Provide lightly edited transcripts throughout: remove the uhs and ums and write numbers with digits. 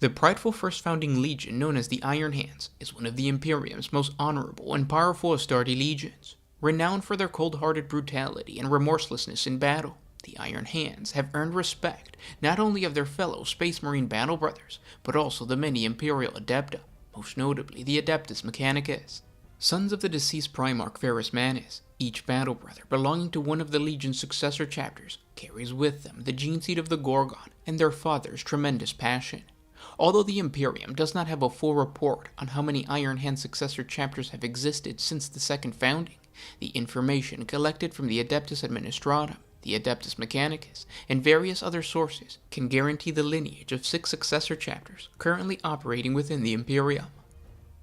The prideful first founding legion known as the Iron Hands is one of the Imperium's most honorable and powerful Astartes legions. Renowned for their cold-hearted brutality and remorselessness in battle, the Iron Hands have earned respect not only of their fellow Space Marine battle brothers, but also the many Imperial Adepta, most notably the Adeptus Mechanicus. Sons of the deceased Primarch Varus Manus, each battle brother belonging to one of the Legion's successor chapters carries with them the gene seed of the Gorgon and their father's tremendous passion. Although the Imperium does not have a full report on how many Iron Hand successor chapters have existed since the second founding, the information collected from the Adeptus Administratum, the Adeptus Mechanicus, and various other sources can guarantee the lineage of 6 successor chapters currently operating within the Imperium.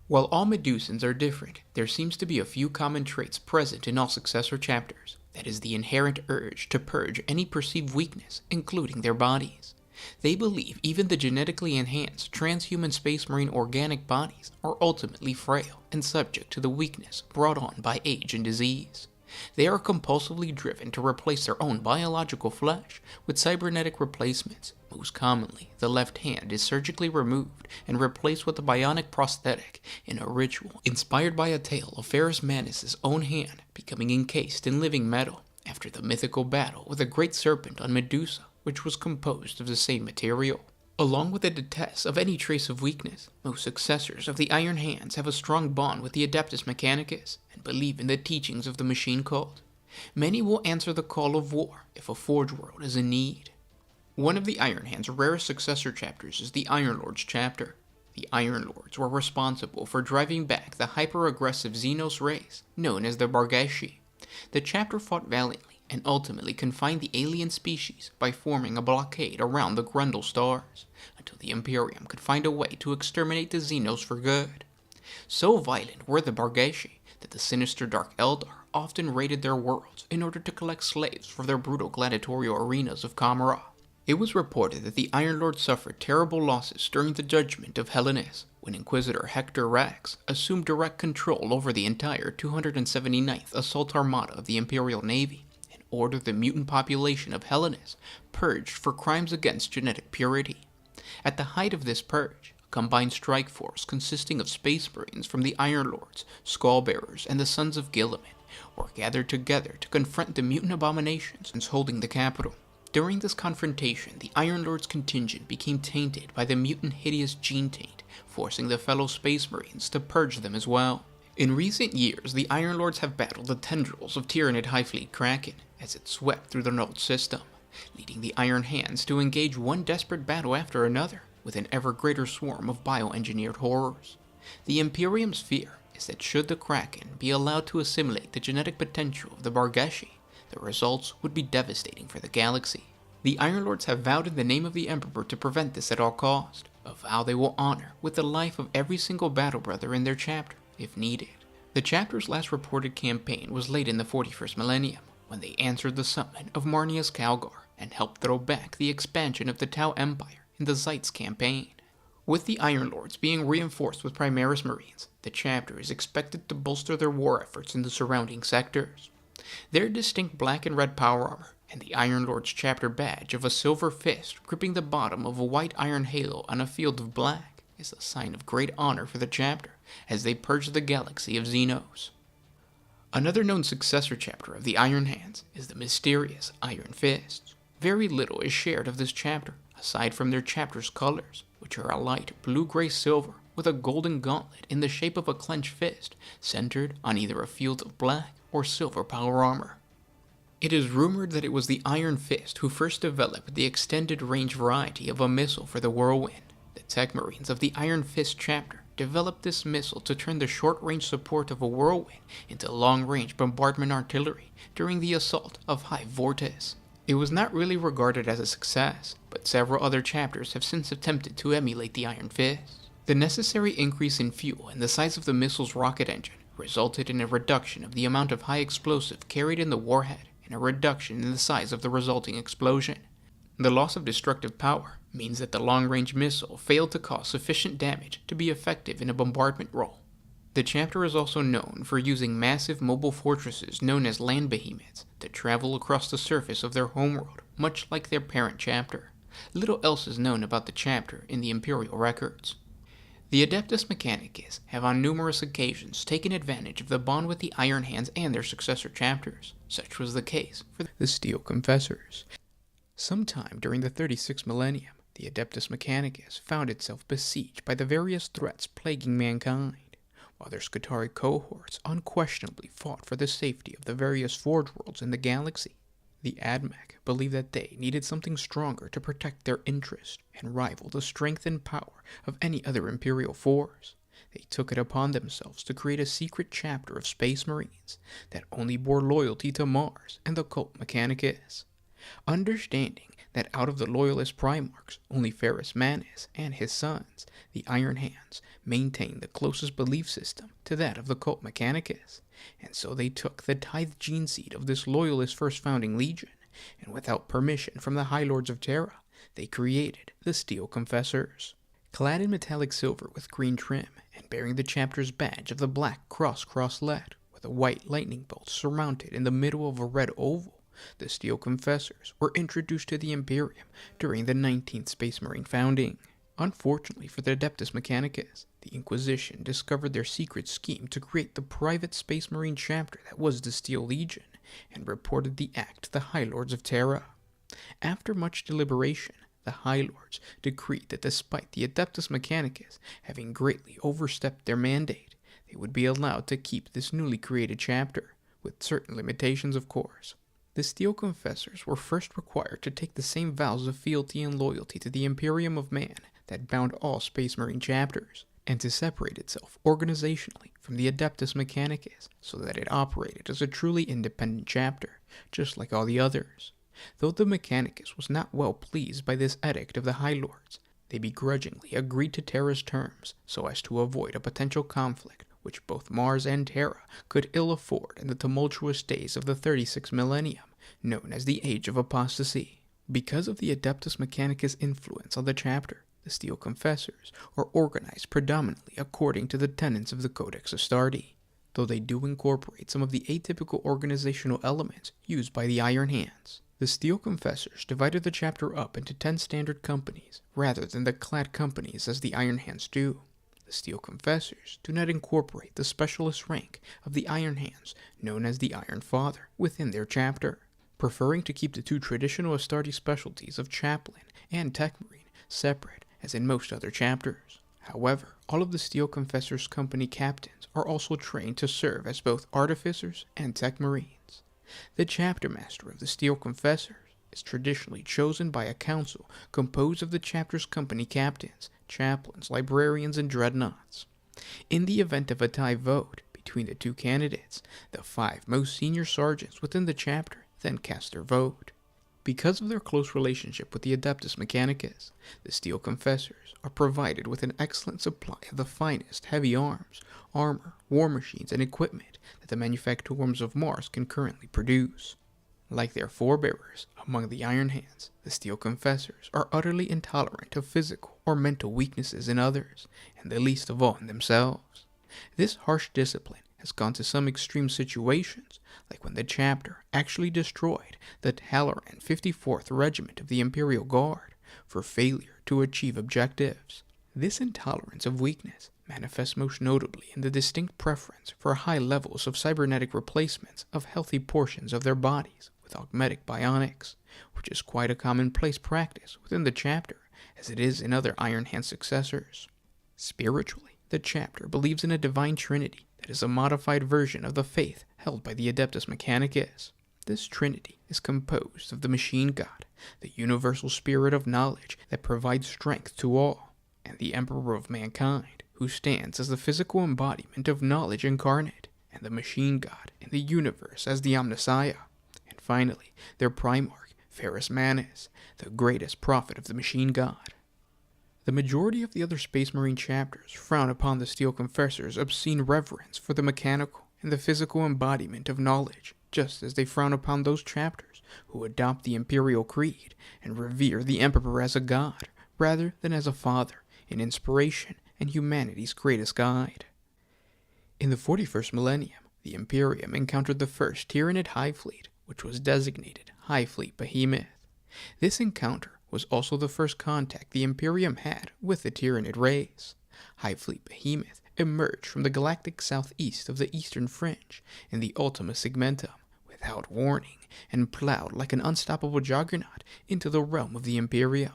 While all Medusans are different, there seems to be a few common traits present in all successor chapters. That is the inherent urge to purge any perceived weakness, including their bodies. They believe even the genetically enhanced transhuman space marine organic bodies are ultimately frail and subject to the weakness brought on by age and disease. They are compulsively driven to replace their own biological flesh with cybernetic replacements. Most commonly, the left hand is surgically removed and replaced with a bionic prosthetic in a ritual inspired by a tale of Varus Manus' own hand becoming encased in living metal after the mythical battle with a great serpent on Medusa, which was composed of the same material. Along with a detest of any trace of weakness, most successors of the Iron Hands have a strong bond with the Adeptus Mechanicus and believe in the teachings of the machine cult. Many will answer the call of war if a Forge World is in need. One of the Iron Hands' rarest successor chapters is the Iron Lords chapter. The Iron Lords were responsible for driving back the hyper-aggressive Xenos race known as the Bargeshi. The chapter fought valiantly and ultimately confined the alien species by forming a blockade around the Grundle stars, until the Imperium could find a way to exterminate the Xenos for good. So violent were the Bargeshi that the sinister Dark Eldar often raided their worlds in order to collect slaves for their brutal gladiatorial arenas of Kamara. It was reported that the Iron Lord suffered terrible losses during the judgment of Hellenes, when Inquisitor Hector Rax assumed direct control over the entire 279th Assault Armada of the Imperial Navy, ordered the mutant population of Hellenes purged for crimes against genetic purity. At the height of this purge, a combined strike force consisting of Space Marines from the Iron Lords, Skullbearers, and the Sons of Guilliman were gathered together to confront the mutant abominations holding the capital. During this confrontation, the Iron Lords' contingent became tainted by the mutant hideous gene taint, forcing the fellow Space Marines to purge them as well. In recent years, the Iron Lords have battled the tendrils of Tyranid Highfleet Kraken as it swept through the Node system, leading the Iron Hands to engage one desperate battle after another with an ever greater swarm of bioengineered horrors. The Imperium's fear is that should the Kraken be allowed to assimilate the genetic potential of the Bargeshi, the results would be devastating for the galaxy. The Iron Lords have vowed in the name of the Emperor to prevent this at all cost, a vow they will honor with the life of every single battle brother in their chapter, if needed. The chapter's last reported campaign was late in the 41st millennium, when they answered the summon of Marnius Calgar and helped throw back the expansion of the Tau Empire in the Zeitz campaign. With the Iron Lords being reinforced with Primaris Marines, the chapter is expected to bolster their war efforts in the surrounding sectors. Their distinct black and red power armor, and the Iron Lord's chapter badge of a silver fist gripping the bottom of a white iron halo on a field of black, is a sign of great honor for the chapter as they purge the galaxy of Xenos. Another known successor chapter of the Iron Hands is the mysterious Iron Fists. Very little is shared of this chapter, aside from their chapter's colors, which are a light blue-gray-silver with a golden gauntlet in the shape of a clenched fist, centered on either a field of black or silver power armor. It is rumored that it was the Iron Fist who first developed the extended-range variety of a missile for the Whirlwind. The Tech Marines of the Iron Fist chapter developed this missile to turn the short-range support of a Whirlwind into long-range bombardment artillery during the assault of High Vortis. It was not really regarded as a success, but several other chapters have since attempted to emulate the Iron Fist. The necessary increase in fuel and the size of the missile's rocket engine resulted in a reduction of the amount of high explosive carried in the warhead and a reduction in the size of the resulting explosion. The loss of destructive power means that the long-range missile failed to cause sufficient damage to be effective in a bombardment role. The chapter is also known for using massive mobile fortresses known as land behemoths to travel across the surface of their homeworld, much like their parent chapter. Little else is known about the chapter in the Imperial records. The Adeptus Mechanicus have on numerous occasions taken advantage of the bond with the Iron Hands and their successor chapters. Such was the case for the Steel Confessors. Sometime during the 36th millennium, the Adeptus Mechanicus found itself besieged by the various threats plaguing mankind, while their Scutari cohorts unquestionably fought for the safety of the various forge worlds in the galaxy. The Admech believed that they needed something stronger to protect their interest and rival the strength and power of any other Imperial force. They took it upon themselves to create a secret chapter of Space Marines that only bore loyalty to Mars and the cult Mechanicus. Understanding that out of the loyalist Primarchs, only Ferrus Manus and his sons, the Iron Hands, maintained the closest belief system to that of the cult Mechanicus, and so they took the tithe gene seed of this loyalist first founding legion, and without permission from the High Lords of Terra, they created the Steel Confessors. Clad in metallic silver with green trim, and bearing the chapter's badge of the black cross-lead, with a white lightning bolt surmounted in the middle of a red oval, the Steel Confessors were introduced to the Imperium during the 19th Space Marine founding. Unfortunately for the Adeptus Mechanicus, the Inquisition discovered their secret scheme to create the private Space Marine chapter that was the Steel Legion, and reported the act to the High Lords of Terra. After much deliberation, the High Lords decreed that despite the Adeptus Mechanicus having greatly overstepped their mandate, they would be allowed to keep this newly created chapter, with certain limitations of course. The Steel Confessors were first required to take the same vows of fealty and loyalty to the Imperium of Man that bound all Space Marine chapters, and to separate itself organizationally from the Adeptus Mechanicus so that it operated as a truly independent chapter, just like all the others. Though the Mechanicus was not well pleased by this edict of the High Lords, they begrudgingly agreed to Terra's terms so as to avoid a potential conflict which both Mars and Terra could ill afford in the tumultuous days of the 36th millennium, known as the Age of Apostasy. Because of the Adeptus Mechanicus' influence on the chapter, the Steel Confessors are organized predominantly according to the tenets of the Codex Astartes, though they do incorporate some of the atypical organizational elements used by the Iron Hands. The Steel Confessors divided the chapter up into 10 standard companies, rather than the clad companies as the Iron Hands do. The Steel Confessors do not incorporate the specialist rank of the Iron Hands, known as the Iron Father, within their chapter, preferring to keep the two traditional Astartes specialties of Chaplain and Tech Marine separate, as in most other chapters. However, all of the Steel Confessors company captains are also trained to serve as both Artificers and Tech Marines. The chapter master of the Steel Confessors is traditionally chosen by a council composed of the chapter's company captains, chaplains, librarians, and dreadnoughts. In the event of a tie vote between the two candidates, the 5 most senior sergeants within the chapter then cast their vote. Because of their close relationship with the Adeptus Mechanicus, the Steel Confessors are provided with an excellent supply of the finest heavy arms, armor, war machines, and equipment that the manufacturers of Mars can currently produce. Like their forebearers among the Iron Hands, the Steel Confessors are utterly intolerant of physical or mental weaknesses in others, and the least of all in themselves. This harsh discipline has gone to some extreme situations, like when the chapter actually destroyed the Talaran 54th Regiment of the Imperial Guard for failure to achieve objectives. This intolerance of weakness manifests most notably in the distinct preference for high levels of cybernetic replacements of healthy portions of their bodies with augmetic bionics, which is quite a commonplace practice within the chapter, as it is in other Iron Hand successors. Spiritually, the chapter believes in a divine trinity that is a modified version of the faith held by the Adeptus Mechanicus. This trinity is composed of the Machine God, the universal spirit of knowledge that provides strength to all, and the Emperor of Mankind, who stands as the physical embodiment of knowledge incarnate, and the Machine God in the universe as the Omnissiah, and finally, their Primarch, Ferrus Manus, the greatest prophet of the Machine God. The majority of the other Space Marine chapters frown upon the Steel Confessors' obscene reverence for the mechanical and the physical embodiment of knowledge, just as they frown upon those chapters who adopt the Imperial Creed and revere the Emperor as a god, rather than as a father, an inspiration, and humanity's greatest guide. In the 41st millennium, the Imperium encountered the first Tyranid High Fleet, which was designated High Fleet Behemoth. This encounter was also the first contact the Imperium had with the Tyranid race. Hive Fleet Behemoth emerged from the galactic southeast of the Eastern Fringe in the Ultima Segmentum without warning and plowed like an unstoppable juggernaut into the realm of the Imperium,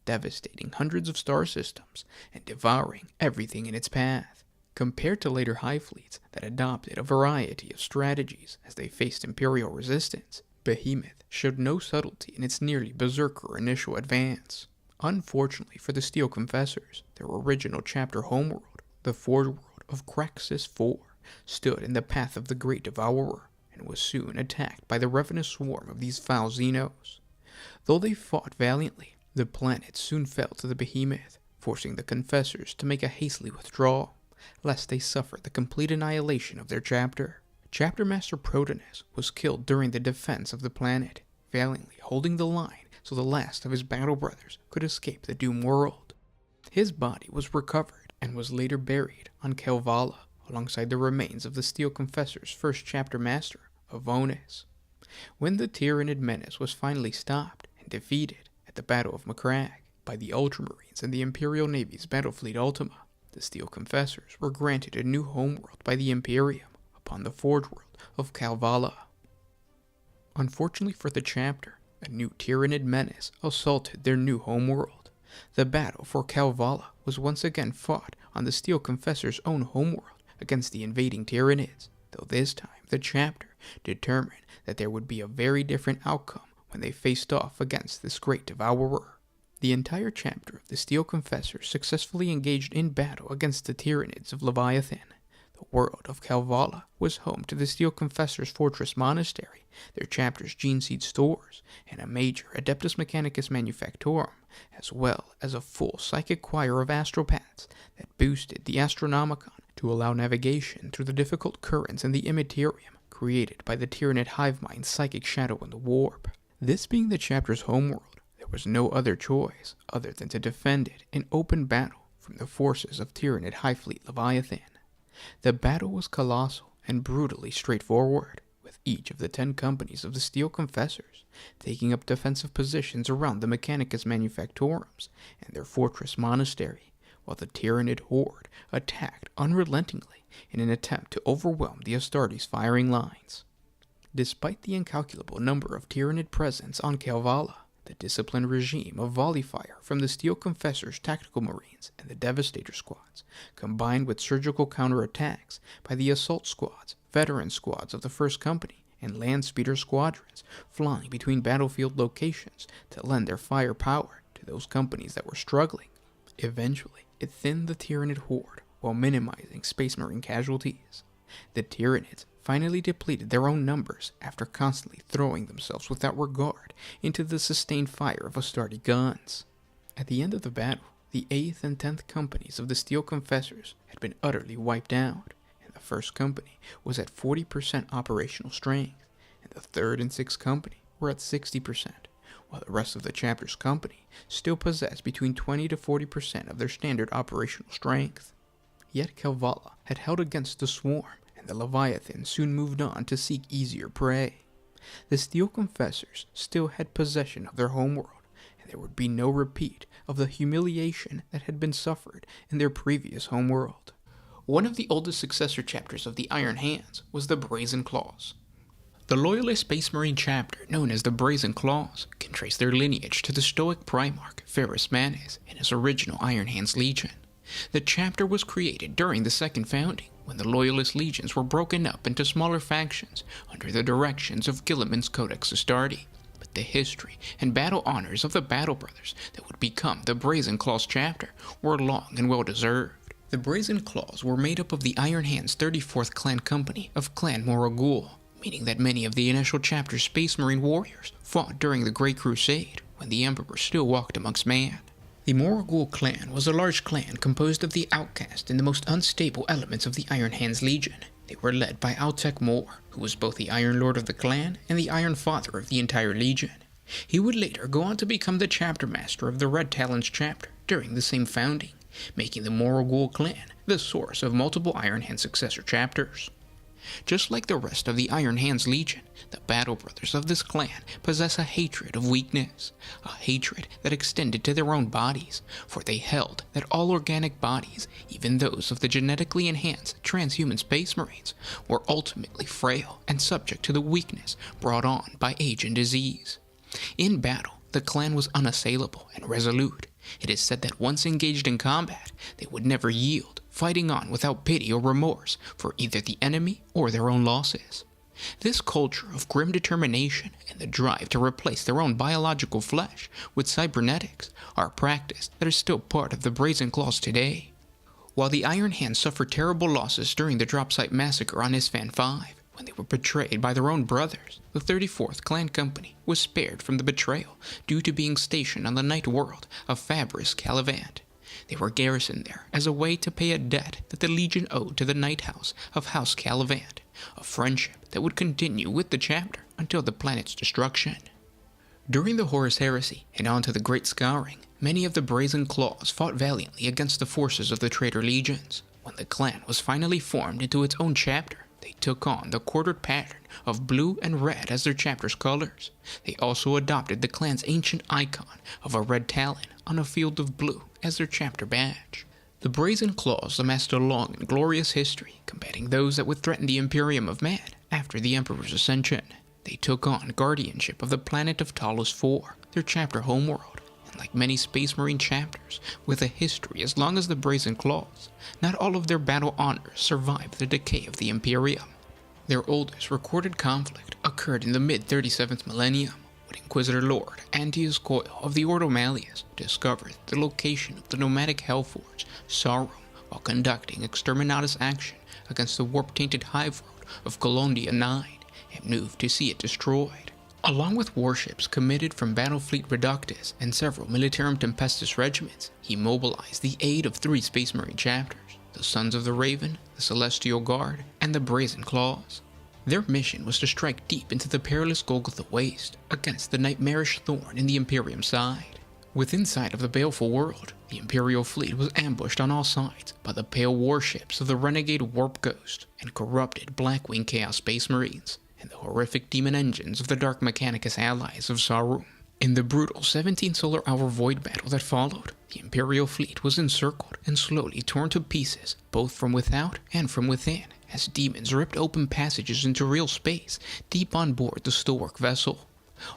devastating hundreds of star systems and devouring everything in its path. Compared to later Hive Fleets that adopted a variety of strategies as they faced Imperial resistance, Behemoth showed no subtlety in its nearly berserker initial advance. Unfortunately for the Steel Confessors, their original chapter homeworld, the Forge World of Craxus IV, stood in the path of the Great Devourer and was soon attacked by the ravenous swarm of these foul Xenos. Though they fought valiantly, the planet soon fell to the Behemoth, forcing the Confessors to make a hasty withdrawal, lest they suffer the complete annihilation of their chapter. Chapter Master Protonus was killed during the defense of the planet, valiantly holding the line so the last of his battle brothers could escape the Doom World. His body was recovered and was later buried on Kevala, alongside the remains of the Steel Confessors' first chapter master, Avonus. When the Tyranid menace was finally stopped and defeated at the Battle of Macragge by the Ultramarines and the Imperial Navy's Battlefleet Ultima, the Steel Confessors were granted a new homeworld by the Imperium upon the Forge World of Kevala. Unfortunately for the chapter, a new Tyranid menace assaulted their new homeworld. The battle for Kevala was once again fought on the Steel Confessors' own homeworld against the invading Tyranids, though this time the chapter determined that there would be a very different outcome when they faced off against this great devourer. The entire chapter of the Steel Confessors successfully engaged in battle against the Tyranids of Leviathan. The world of Kevala was home to the Steel Confessors' Fortress Monastery, their chapter's gene seed stores, and a major Adeptus Mechanicus Manufactorum, as well as a full psychic choir of astropaths that boosted the Astronomicon to allow navigation through the difficult currents in the Immaterium created by the Tyranid hive mind's psychic shadow in the warp. This being the chapter's homeworld, there was no other choice other than to defend it in open battle from the forces of Tyranid Hive Fleet Leviathan. The battle was colossal and brutally straightforward, with each of the 10 companies of the Steel Confessors taking up defensive positions around the Mechanicus Manufactorums and their fortress monastery, while the Tyranid horde attacked unrelentingly in an attempt to overwhelm the Astartes' firing lines. Despite the incalculable number of Tyranid presence on Kevala, the disciplined regime of volley fire from the Steel Confessors' tactical marines and the Devastator squads, combined with surgical counterattacks by the assault squads, veteran squads of the First Company, and land speeder squadrons flying between battlefield locations to lend their firepower to those companies that were struggling. Eventually, it thinned the Tyranid horde while minimizing Space Marine casualties. The Tyranids finally depleted their own numbers after constantly throwing themselves without regard into the sustained fire of Astarte guns. At the end of the battle, the 8th and 10th companies of the Steel Confessors had been utterly wiped out, and the 1st Company was at 40% operational strength, and the 3rd and 6th Company were at 60%, while the rest of the chapter's company still possessed between 20 to 40% of their standard operational strength. Yet Kevala had held against the swarm, and the Leviathan soon moved on to seek easier prey. The Steel Confessors still had possession of their homeworld, and there would be no repeat of the humiliation that had been suffered in their previous homeworld. One of the oldest successor chapters of the Iron Hands was the Brazen Claws. The Loyalist Space Marine chapter, known as the Brazen Claws, can trace their lineage to the Stoic Primarch Ferrus Manes and his original Iron Hands Legion. The chapter was created during the Second Founding, when the Loyalist legions were broken up into smaller factions under the directions of Guilliman's Codex Astarte. But the history and battle honors of the Battle Brothers that would become the Brazen Claws chapter were long and well deserved. The Brazen Claws were made up of the Iron Hands 34th Clan Company of Clan Moragul, meaning that many of the initial chapter's Space Marine warriors fought during the Great Crusade, when the Emperor still walked amongst man. The Moragul clan was a large clan composed of the outcast and the most unstable elements of the Iron Hands Legion. They were led by Altek Mor, who was both the Iron Lord of the clan and the Iron Father of the entire Legion. He would later go on to become the chapter master of the Red Talons chapter during the same founding, making the Moragul clan the source of multiple Iron Hand successor chapters. Just like the rest of the Iron Hands Legion, the Battle Brothers of this clan possess a hatred of weakness, a hatred that extended to their own bodies, for they held that all organic bodies, even those of the genetically enhanced transhuman space marines, were ultimately frail and subject to the weakness brought on by age and disease. In battle, the clan was unassailable and resolute. It is said that once engaged in combat, they would never yield, fighting on without pity or remorse for either the enemy or their own losses. This culture of grim determination and the drive to replace their own biological flesh with cybernetics are a practice that is still part of the Brazen Claws today. While the Iron Hands suffered terrible losses during the drop site massacre on Isfan 5, when they were betrayed by their own brothers, the 34th Clan Company was spared from the betrayal due to being stationed on the night world of Fabris Calavant. They were garrisoned there as a way to pay a debt that the Legion owed to the Night House of House Calavant, a friendship that would continue with the chapter until the planet's destruction. During the Horus Heresy and on to the Great Scouring, many of the Brazen Claws fought valiantly against the forces of the traitor legions. When the clan was finally formed into its own chapter, they took on the quartered pattern of blue and red as their chapter's colors. They also adopted the clan's ancient icon of a red talon on a field of blue as their chapter badge. The Brazen Claws amassed a long and glorious history, combating those that would threaten the Imperium of Man after the Emperor's ascension. They took on guardianship of the planet of Talos IV, their chapter homeworld, and like many Space Marine chapters with a history as long as the Brazen Claws, not all of their battle honors survived the decay of the Imperium. Their oldest recorded conflict occurred in the mid-37th millennium, when Inquisitor Lord Antius Coil of the Ordo Malleus discovered the location of the nomadic Hellforge Saurum while conducting exterminatus action against the warp-tainted hive world of Colondia 9 and moved to see it destroyed. Along with warships committed from Battlefleet Reductus and several Militarum Tempestus regiments, he mobilized the aid of 3 Space Marine chapters, the Sons of the Raven, the Celestial Guard, and the Brazen Claws. Their mission was to strike deep into the perilous Golgotha Waste against the nightmarish thorn in the Imperium side. Within sight of the baleful world, the Imperial fleet was ambushed on all sides by the pale warships of the renegade Warp Ghost and corrupted Blackwing Chaos Space Marines, and the horrific demon engines of the Dark Mechanicus allies of Saurum. In the brutal 17 solar hour void battle that followed, the Imperial fleet was encircled and slowly torn to pieces, both from without and from within, as demons ripped open passages into real space deep on board the Stillwork vessel.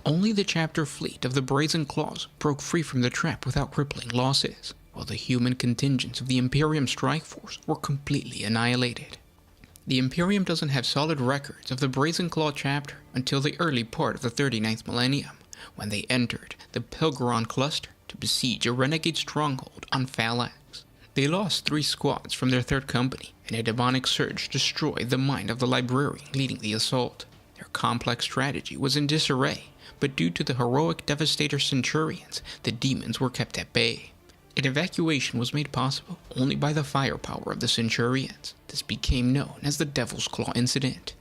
Only the chapter fleet of the Brazen Claws broke free from the trap without crippling losses, while the human contingents of the Imperium strike force were completely annihilated. The Imperium doesn't have solid records of the Brazen Claw chapter until the early part of the 39th millennium, when they entered the Pelgaron cluster to besiege a renegade stronghold on Phalax. They lost 3 squads from their 3rd company, and a demonic surge destroyed the mind of the librarian leading the assault. Their complex strategy was in disarray, but due to the heroic Devastator Centurions, the demons were kept at bay. An evacuation was made possible only by the firepower of the Centurions. This became known as the Devil's Claw Incident.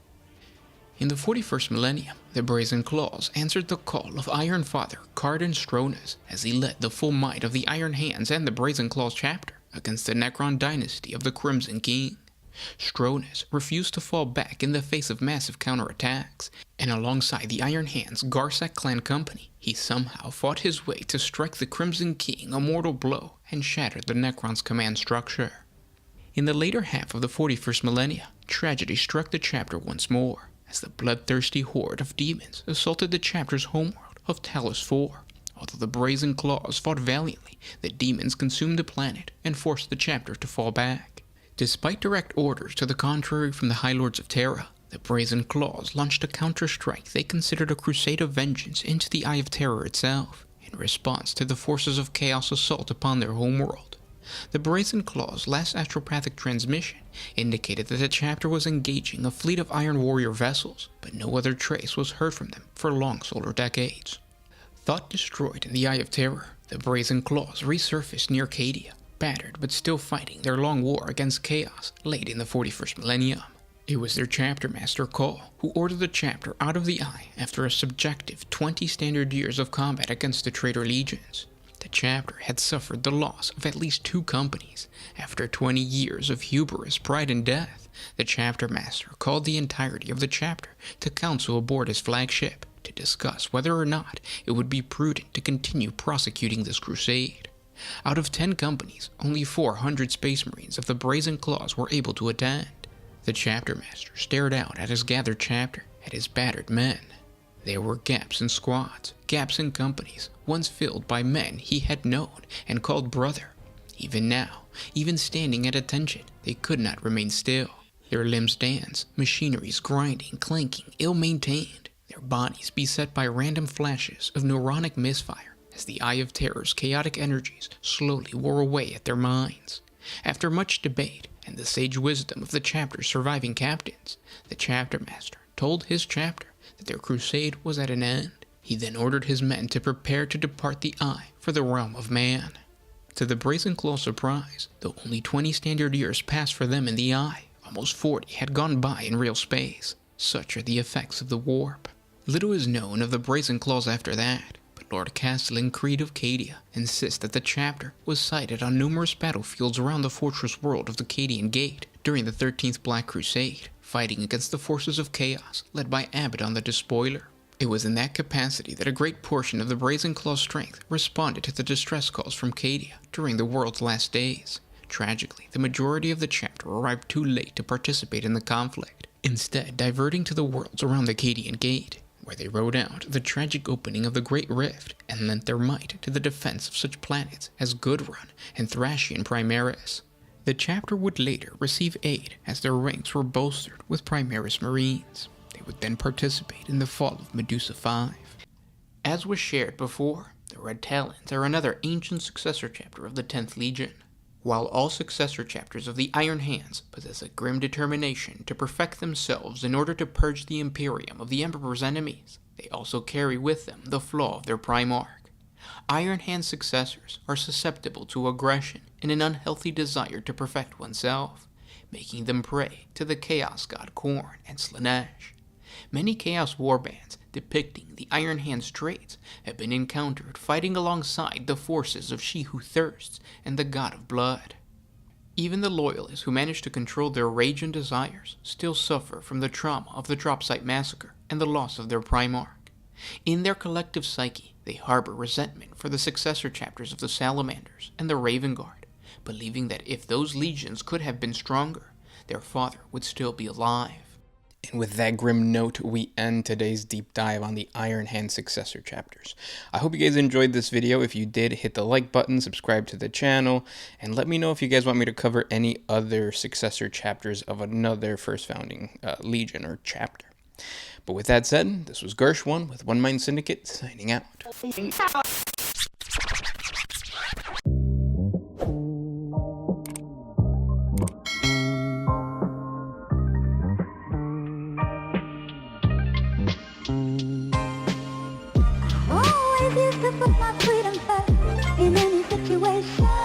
In the 41st millennium, the Brazen Claws answered the call of Iron Father Cardan Stronas as he led the full might of the Iron Hands and the Brazen Claws chapter against the Necron dynasty of the Crimson King. Stronas refused to fall back in the face of massive counterattacks, and alongside the Iron Hands Garsak clan company, he somehow fought his way to strike the Crimson King a mortal blow and shatter the Necron's command structure. In the later half of the 41st millennia, tragedy struck the chapter once more, as the bloodthirsty horde of demons assaulted the chapter's homeworld of Talos IV. Although the Brazen Claws fought valiantly, the demons consumed the planet and forced the chapter to fall back. Despite direct orders to the contrary from the High Lords of Terra, the Brazen Claws launched a counter-strike they considered a crusade of vengeance into the Eye of Terror itself, in response to the forces of chaos assault upon their homeworld. The Brazen Claws' last astropathic transmission indicated that the chapter was engaging a fleet of Iron Warrior vessels, but no other trace was heard from them for long solar decades. Thought destroyed in the Eye of Terror, the Brazen Claws resurfaced near Cadia, battered but still fighting their long war against chaos late in the 41st millennium. It was their chapter master Call who ordered the chapter out of the Eye after a subjective 20 standard years of combat against the traitor legions. The chapter had suffered the loss of at least 2 companies. After 20 years of hubris, pride, and death, the chapter master called the entirety of the chapter to council aboard his flagship to discuss whether or not it would be prudent to continue prosecuting this crusade. Out of 10 companies, only 400 Space Marines of the Brazen Claws were able to attend. The chapter master stared out at his gathered chapter, at his battered men. There were gaps in squads, gaps in companies, once filled by men he had known and called brother. Even now, even standing at attention, they could not remain still. Their limbs danced, machineries grinding, clanking, ill-maintained, their bodies beset by random flashes of neuronic misfire as the Eye of Terror's chaotic energies slowly wore away at their minds. After much debate and the sage wisdom of the chapter's surviving captains, the chapter master told his chapter that their crusade was at an end. He then ordered his men to prepare to depart the Eye for the realm of man. To the Brazen Claw's surprise, though only 20 standard years passed for them in the Eye, almost 40 had gone by in real space. Such are the effects of the warp. Little is known of the Brazen Claws after that, but Lord Castellan Creed of Cadia insists that the chapter was sighted on numerous battlefields around the fortress world of the Cadian Gate during the 13th Black Crusade, fighting against the forces of chaos led by Abaddon the Despoiler. It was in that capacity that a great portion of the Brazen Claw's strength responded to the distress calls from Cadia during the world's last days. Tragically, the majority of the chapter arrived too late to participate in the conflict, instead diverting to the worlds around the Cadian Gate, where they rode out the tragic opening of the Great Rift and lent their might to the defense of such planets as Goodrun and Thracian Primaris. The chapter would later receive aid as their ranks were bolstered with Primaris Marines. They would then participate in the fall of Medusa 5. As was shared before, the Red Talons are another ancient successor chapter of the 10th Legion. While all successor chapters of the Iron Hands possess a grim determination to perfect themselves in order to purge the Imperium of the Emperor's enemies, they also carry with them the flaw of their Primarch. Iron Hand successors are susceptible to aggression and an unhealthy desire to perfect oneself, making them prey to the Chaos God Khorne and Slaanesh. Many Chaos warbands depicting the Iron Hand's traits have been encountered fighting alongside the forces of She Who Thirsts and the God of Blood. Even the loyalists who manage to control their rage and desires still suffer from the trauma of the Dropsite Massacre and the loss of their Primarch. In their collective psyche, they harbor resentment for the successor chapters of the Salamanders and the Raven Guard, believing that if those legions could have been stronger, their father would still be alive. And with that grim note, we end today's deep dive on the Iron Hand successor chapters. I hope you guys enjoyed this video. If you did, hit the like button, subscribe to the channel, and let me know if you guys want me to cover any other successor chapters of another First Founding Legion or chapter. But with that said, this was Gersh1 with One Mind Syndicate signing out. Always used to put my freedom first in any situation.